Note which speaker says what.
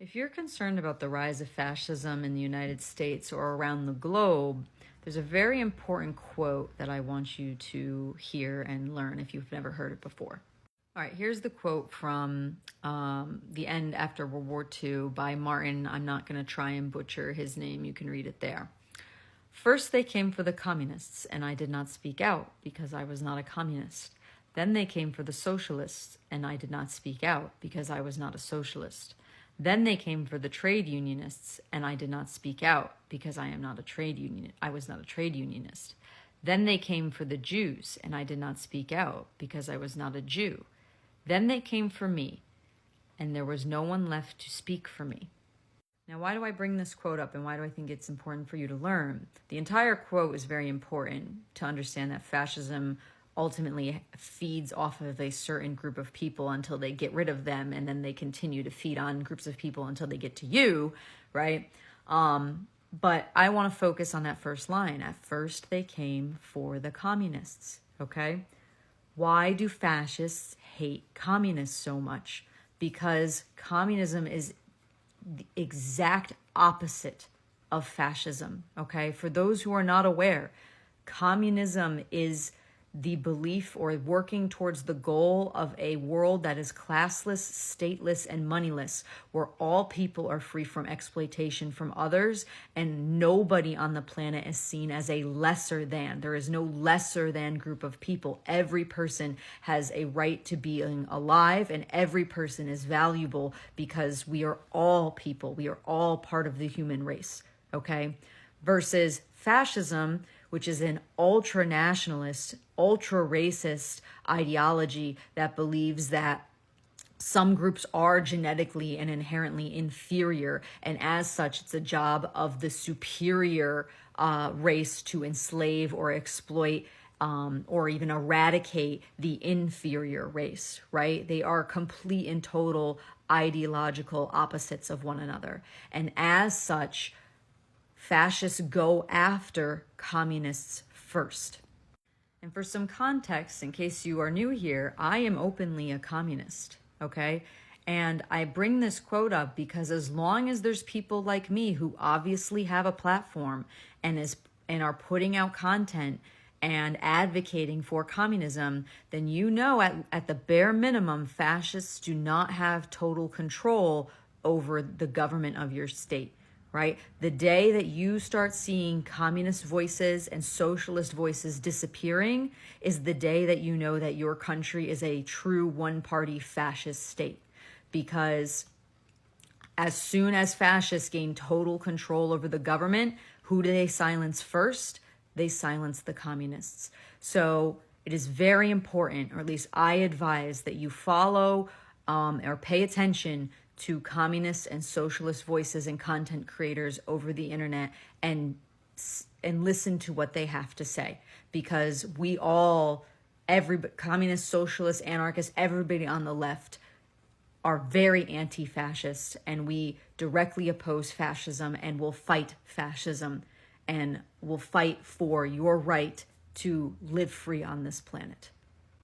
Speaker 1: If you're concerned about the rise of fascism in the United States or around the globe, there's a very important quote that I want you to hear and learn if you've never heard it before. All right, here's the quote from The End After World War II by Martin. I'm not going to try and butcher his name. You can read it there. First they came for the communists, and I did not speak out because I was not a communist. Then they came for the socialists, and I did not speak out because I was not a socialist. Then they came for the trade unionists, and I did not speak out because I was not a trade unionist. Then they came for the Jews, and I did not speak out because I was not a Jew. Then they came for me, and there was no one left to speak for me. Now, why do I bring this quote up, and why do I think it's important for you to learn? The entire quote is very important to understand that fascism ultimately feeds off of a certain group of people until they get rid of them, and then they continue to feed on groups of people until they get to you, right? But I want to focus on that first line. At first, they came for the communists, okay? Why do fascists hate communists so much? Because communism is the exact opposite of fascism, okay? For those who are not aware, communism is the belief or working towards the goal of a world that is classless, stateless, and moneyless, where all people are free from exploitation from others and nobody on the planet is seen as a lesser than. There is no lesser than group of people. Every person has a right to being alive, and every person is valuable because we are all people. We are all part of the human race, okay? Versus fascism, which is an ultra-nationalist, ultra-racist ideology that believes that some groups are genetically and inherently inferior, and as such, it's a job of the superior race to enslave or exploit or even eradicate the inferior race, right? They are complete and total ideological opposites of one another. And as such, fascists go after communists first. And for some context, in case you are new here, I am openly a communist, okay? And I bring this quote up because as long as there's people like me who obviously have a platform and are putting out content and advocating for communism, then you know at the bare minimum, fascists do not have total control over the government of your state. Right? The day that you start seeing communist voices and socialist voices disappearing is the day that you know that your country is a true one-party fascist state. Because as soon as fascists gain total control over the government, who do they silence first? They silence the communists. So it is very important, or at least I advise, that you follow or pay attention to communist and socialist voices and content creators over the internet and listen to what they have to say, because every communist, socialist, anarchist, everybody on the left are very anti-fascist, and we directly oppose fascism and will fight fascism and will fight for your right to live free on this planet.